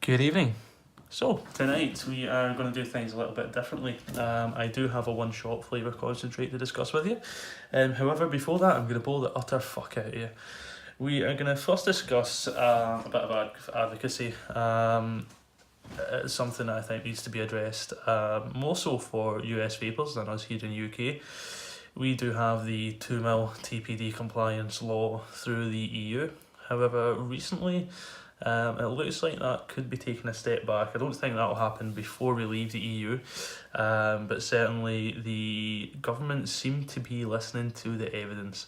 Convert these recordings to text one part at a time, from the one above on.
Good evening. So, tonight we are going to do things a little bit differently. I do have a one-shot flavour concentrate to discuss with you. However, before that, I'm going to blow the utter fuck out of you. We are going to first discuss a bit of advocacy. It's something that I think needs to be addressed, more so for US vapers than us here in the UK. We do have the 2 mil TPD compliance law through the EU. However, recently, it looks like that could be taking a step back. I don't think that will happen before we leave the EU, but certainly the government seem to be listening to the evidence.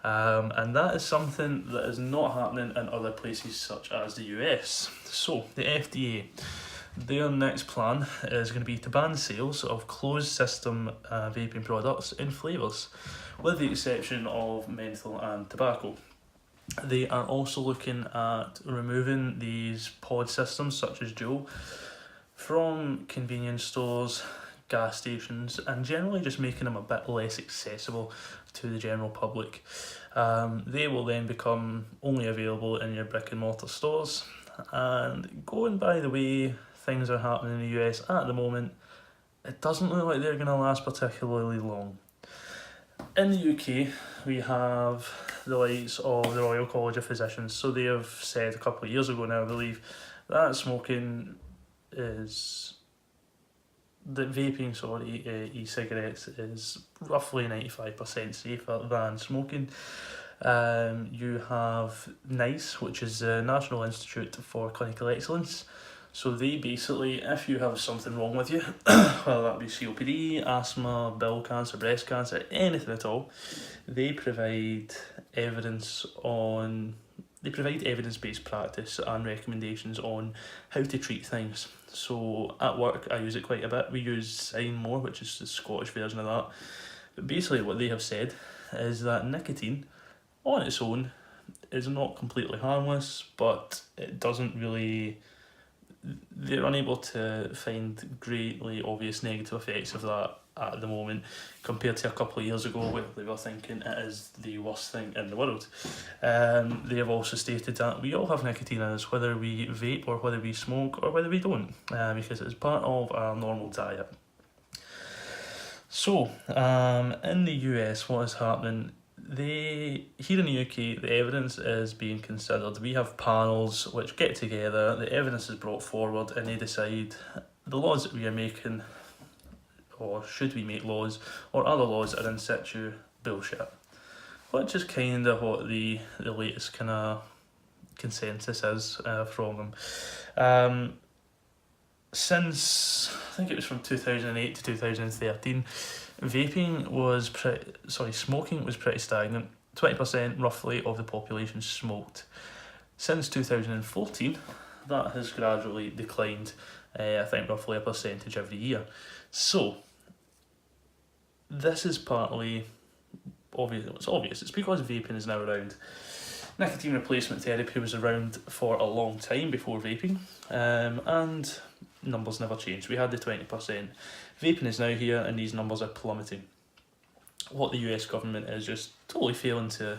And that is something that is not happening in other places such as the US. So, the FDA, their next plan is going to be to ban sales of closed system vaping products in flavours, with the exception of menthol and tobacco. They are also looking at removing these pod systems, such as Juul, from convenience stores, gas stations, and generally just making them a bit less accessible to the general public. They will then become only available in your brick and mortar stores. And going by the way things are happening in the US at the moment, it doesn't look like they're going to last particularly long. In the UK, we have the likes of the Royal College of Physicians. So they have said a couple of years ago now, I believe, that vaping, e-cigarettes is roughly 95% safer than smoking. You have NICE, which is the National Institute for Clinical Excellence. So they basically, if you have something wrong with you, whether that be COPD, asthma, bowel cancer, breast cancer, anything at all, they provide evidence-based practice and recommendations on how to treat things. So at work, I use it quite a bit. We use Sign More, which is the Scottish version of that. But basically what they have said is that nicotine on its own is not completely harmless, but it doesn't really... They're unable to find greatly obvious negative effects of that at the moment, compared to a couple of years ago where they were thinking it is the worst thing in the world. They have also stated that we all have nicotine in us, whether we vape or whether we smoke or whether we don't, because it's part of our normal diet. So, in the US, what is happening? Here in the UK, the evidence is being considered. We have panels which get together, the evidence is brought forward, and they decide the laws that we are making, or should we make laws, or other laws are in situ bullshit. Which is kind of what the latest kind of consensus is from them. Since, I think it was from 2008 to 2013, smoking was pretty stagnant. 20% roughly of the population smoked. Since 2014, that has gradually declined, I think roughly a percentage every year. So, this is partly obvious. It's obvious. It's because vaping is now around. Nicotine replacement therapy was around for a long time before vaping, and numbers never changed. We had the 20%. Vaping is now here, and these numbers are plummeting. What the US government is just totally failing to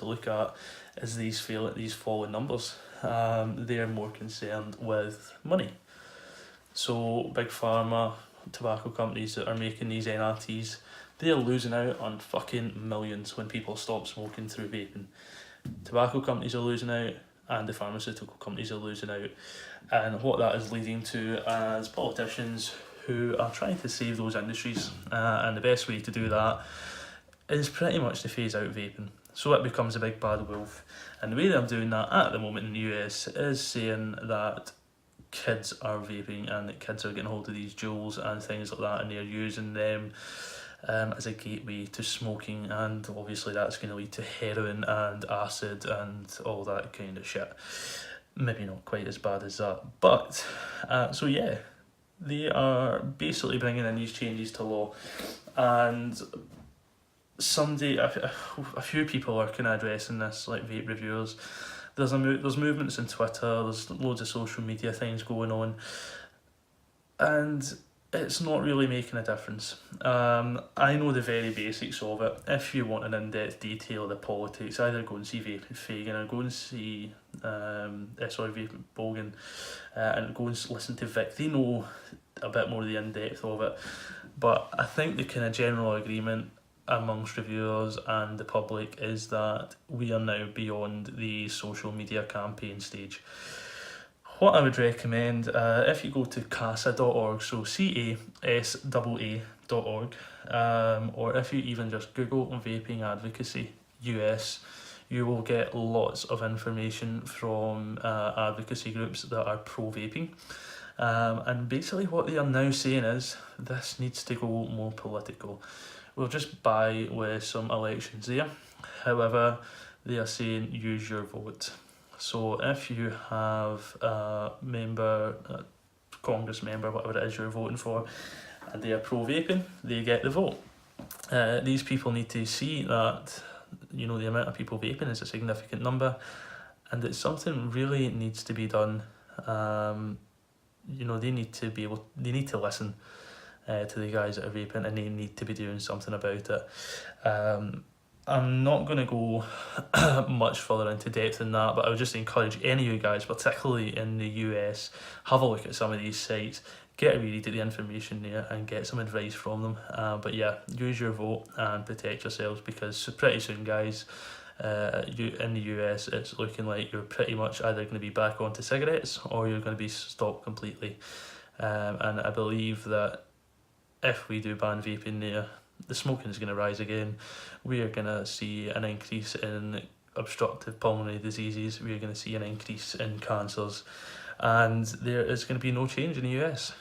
look at is these falling numbers. They're more concerned with money. So big pharma, tobacco companies that are making these NRTs, they're losing out on fucking millions when people stop smoking through vaping. Tobacco companies are losing out, and the pharmaceutical companies are losing out. And what that is leading to as politicians who are trying to save those industries, and the best way to do that is pretty much to phase out vaping. So it becomes a big bad wolf. And the way they're doing that at the moment in the US is saying that kids are vaping and that kids are getting hold of these Juuls and things like that, and they're using them as a gateway to smoking, and obviously that's going to lead to heroin and acid and all that kind of shit. Maybe not quite as bad as that, but so yeah, they are basically bringing in these changes to law, and a few people are kind of addressing this, like vape reviewers. There's movements on Twitter, there's loads of social media things going on, and it's not really making a difference. I know the very basics of it. If you want an in-depth detail of the politics, either go and see Vape and Fagan or go and see Vaping Bogan, and go and listen to Vic. They know a bit more of the in-depth of it, but I think the kind of general agreement amongst reviewers and the public is that we are now beyond the social media campaign stage. What I would recommend, if you go to casa.org, so CASAA.org, or if you even just Google Vaping Advocacy US, you will get lots of information from advocacy groups that are pro-vaping. And basically what they are now saying is this needs to go more political. We'll just buy with some elections there. However, they are saying use your vote. So if you have a member, a Congress member, whatever it is you're voting for, and they are pro-vaping, they get the vote. These people need to see that, the amount of people vaping is a significant number, and that something really needs to be done. They need to listen to the guys that are vaping, and they need to be doing something about it. I'm not going to go much further into depth than that, but I would just encourage any of you guys, particularly in the US, have a look at some of these sites, get a read of the information there and get some advice from them. But yeah, use your vote and protect yourselves, because pretty soon, guys, in the US, it's looking like you're pretty much either going to be back onto cigarettes or you're going to be stopped completely. And I believe that if we do ban vaping there, the smoking is going to rise again. We are going to see an increase in obstructive pulmonary diseases. We are going to see an increase in cancers, and there is going to be no change in the US.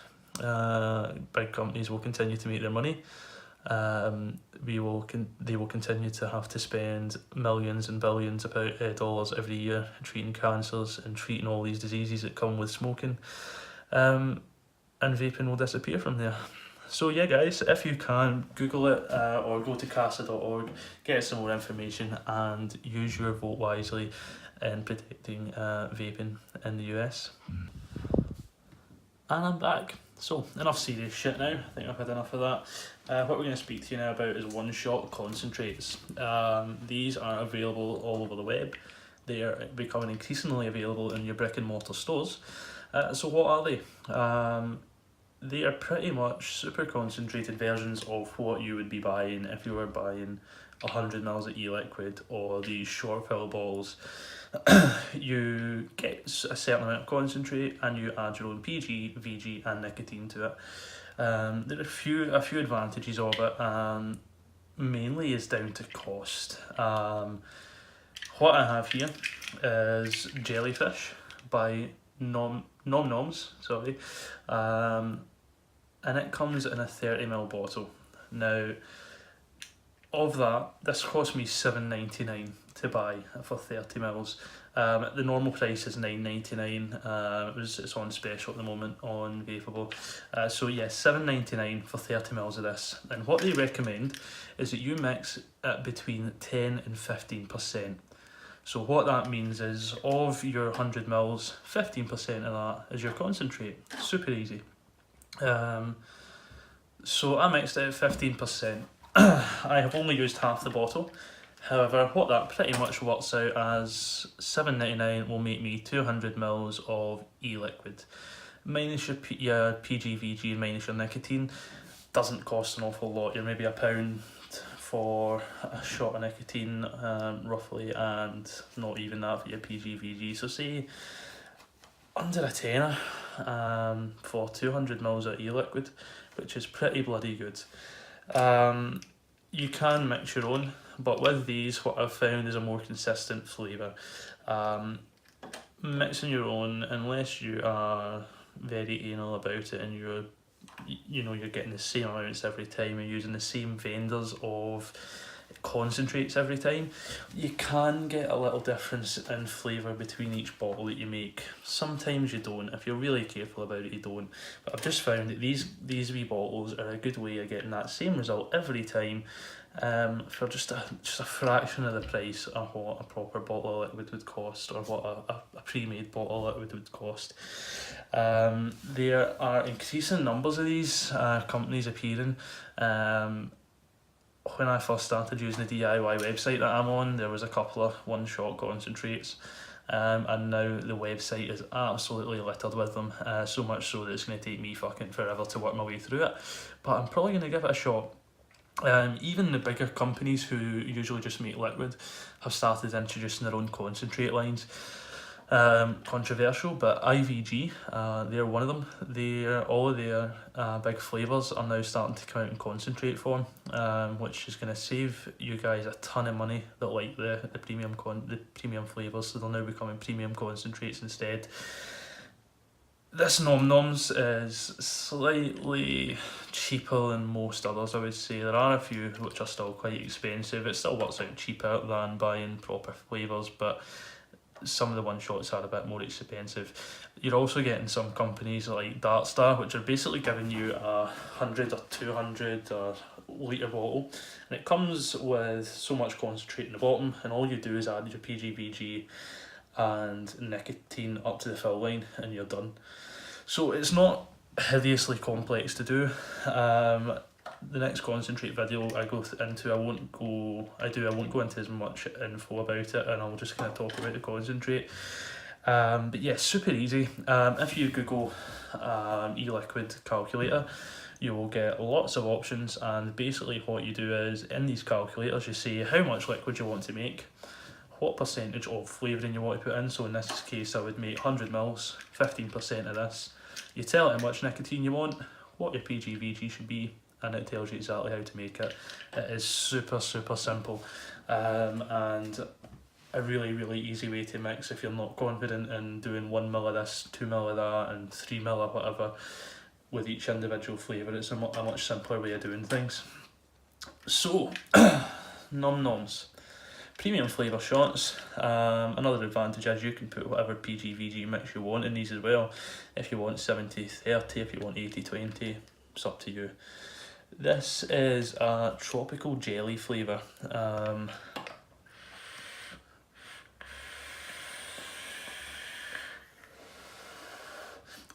Big companies will continue to make their money. They will continue to have to spend millions and billions of dollars every year treating cancers and treating all these diseases that come with smoking. And vaping will disappear from there. So yeah, guys, if you can, Google it or go to casa.org, get some more information and use your vote wisely in protecting vaping in the US. And I'm back. So, enough serious shit now. I think I've had enough of that. What we're going to speak to you now about is one-shot concentrates. These are available all over the web. They are becoming increasingly available in your brick-and-mortar stores. So what are they? They are pretty much super concentrated versions of what you would be buying if you were buying 100 ml of e-liquid or these short pill balls. You get a certain amount of concentrate and you add your own PG, VG and nicotine to it. There are a few advantages of it, mainly is down to cost. What I have here is Jellyfish by Nom Nomz, sorry. And it comes in a 30 ml bottle. Now, of that, this cost me $7.99 to buy for 30 mls. The normal price is $9.99. It's on special at the moment on Vapeable. So yeah, $7.99 for 30 mls of this. And what they recommend is that you mix it between 10 and 15%. So what that means is, of your 100 mls, 15% of that is your concentrate. Super easy. So I mixed it at 15%. I have only used half the bottle. However, what that pretty much works out as, $7.99 will make me 200 mls of e-liquid. Minus your PGVG and minus your nicotine, doesn't cost an awful lot. You're maybe £1 for a shot of nicotine, roughly, and not even that for your PGVG. So say under a tenner for 200 mls of e-liquid, which is pretty bloody good. You can mix your own, but with these, what I've found is a more consistent flavour. Mixing your own, unless you are very anal about it and you're getting the same amounts every time, you're using the same vendors of concentrates every time, you can get a little difference in flavour between each bottle that you make. Sometimes you don't. If you're really careful about it, you don't. But I've just found that these wee bottles are a good way of getting that same result every time, for just a fraction of the price of what a proper bottle of liquid would cost, or what a pre-made bottle of liquid would cost. There are increasing numbers of these companies appearing. When I first started using the DIY website that I'm on, there was a couple of one-shot concentrates. and now the website is absolutely littered with them, so much so that it's going to take me fucking forever to work my way through it, but I'm probably going to give it a shot. Even the bigger companies who usually just make liquid have started introducing their own concentrate lines. Controversial, but IVG, they're one of them. All of their big flavours are now starting to come out in concentrate form, which is going to save you guys a ton of money that like the premium flavours, so they'll now becoming premium concentrates instead. This Nom Nomz is slightly cheaper than most others, I would say. There are a few which are still quite expensive. It still works out cheaper than buying proper flavours, but some of the one shots are a bit more expensive. You're also getting some companies like Dartstar, which are basically giving you a 100 or 200 or litre bottle, and it comes with so much concentrate in the bottom, and all you do is add your PGVG and nicotine up to the fill line and you're done. So it's not hideously complex to do. The next concentrate video I go into, I won't go into as much info about it, and I'll just kind of talk about the concentrate. But yeah, super easy. If you Google e-liquid calculator, you will get lots of options, and basically what you do is in these calculators you say how much liquid you want to make, what percentage of flavouring you want to put in. So in this case I would make 100 mils, 15% of this. You tell it how much nicotine you want, what your PGVG should be, and it tells you exactly how to make it. It is super simple, and a really easy way to mix if you're not confident in doing 1 ml of this, 2 ml of that, and 3 ml or whatever with each individual flavour. It's a much simpler way of doing things. So, Nom Nomz. Premium flavour shots. Another advantage is you can put whatever PGVG mix you want in these as well. If you want 70-30, if you want 80-20, it's up to you. This is a tropical jelly flavour.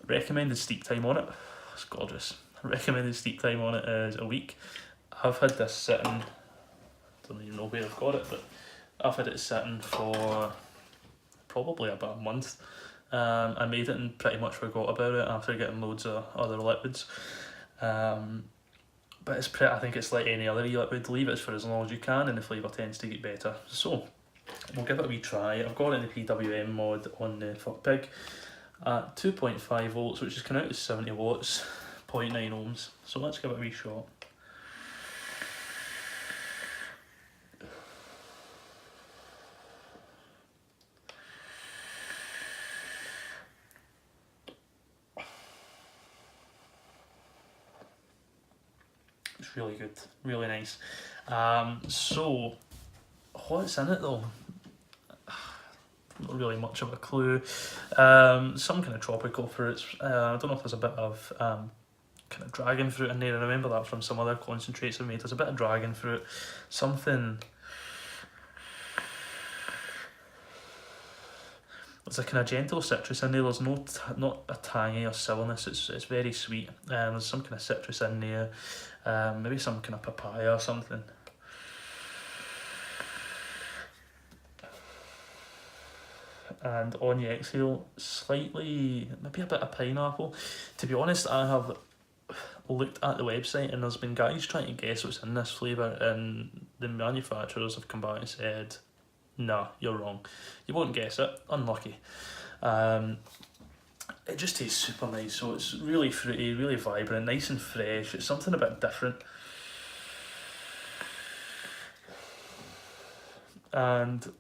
Recommended steep time on it, it's gorgeous. Recommended steep time on it is a week. I've had this sitting, don't even know where I've got it, but I've had it sitting for probably about a month. I made it and pretty much forgot about it after getting loads of other liquids. But it's I think it's like any other e-liquid, leave it for as long as you can and the flavour tends to get better. So we'll give it a wee try. I've got it in the PWM mod on the Fuck Pig at 2.5 volts, which is coming out as 70 watts, 0.9 ohms. So let's give it a wee shot. It's really good, really nice. So what's in it though? Not really much of a clue. Some kind of tropical fruits. I don't know if there's a bit of kind of dragon fruit in there. I remember that from some other concentrates I've made. There's a bit of dragon fruit, something. There's a kind of gentle citrus in there. There's not a tangy or sourness. It's very sweet. There's some kind of citrus in there. Maybe some kind of papaya or something. And on the exhale, slightly, maybe a bit of pineapple. To be honest, I have looked at the website and there's been guys trying to guess what's in this flavour, and the manufacturers have come back and said, nah, you're wrong. You won't guess it. Unlucky. It just tastes super nice. So it's really fruity, really vibrant, nice and fresh. It's something a bit different. And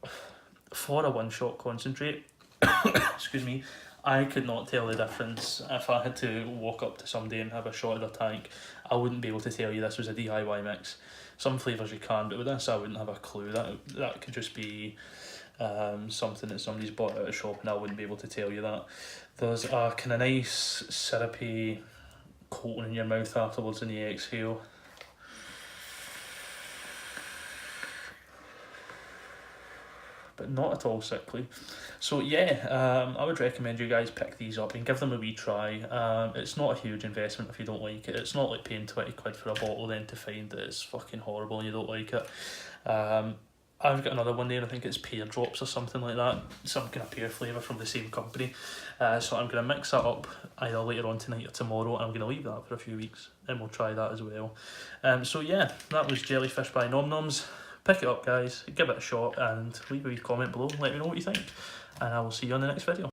for a one-shot concentrate, excuse me, I could not tell the difference. If I had to walk up to somebody and have a shot of their tank, I wouldn't be able to tell you this was a DIY mix. Some flavours you can, but with this I wouldn't have a clue. That could just be something that somebody's bought at a shop, and I wouldn't be able to tell you that. There's a kind of nice syrupy coating in your mouth afterwards in the exhale. But not at all sickly. So yeah, I would recommend you guys pick these up and give them a wee try. It's not a huge investment if you don't like it. It's not like paying 20 quid for a bottle then to find that it's fucking horrible and you don't like it. I've got another one there, I think it's pear drops or something like that, some kind of pear flavour from the same company. So I'm going to mix that up either later on tonight or tomorrow, and I'm going to leave that for a few weeks and we'll try that as well. So yeah, that was Jellyfish by Nom Nomz. Pick it up guys, give it a shot and leave a wee comment below, let me know what you think, and I will see you on the next video.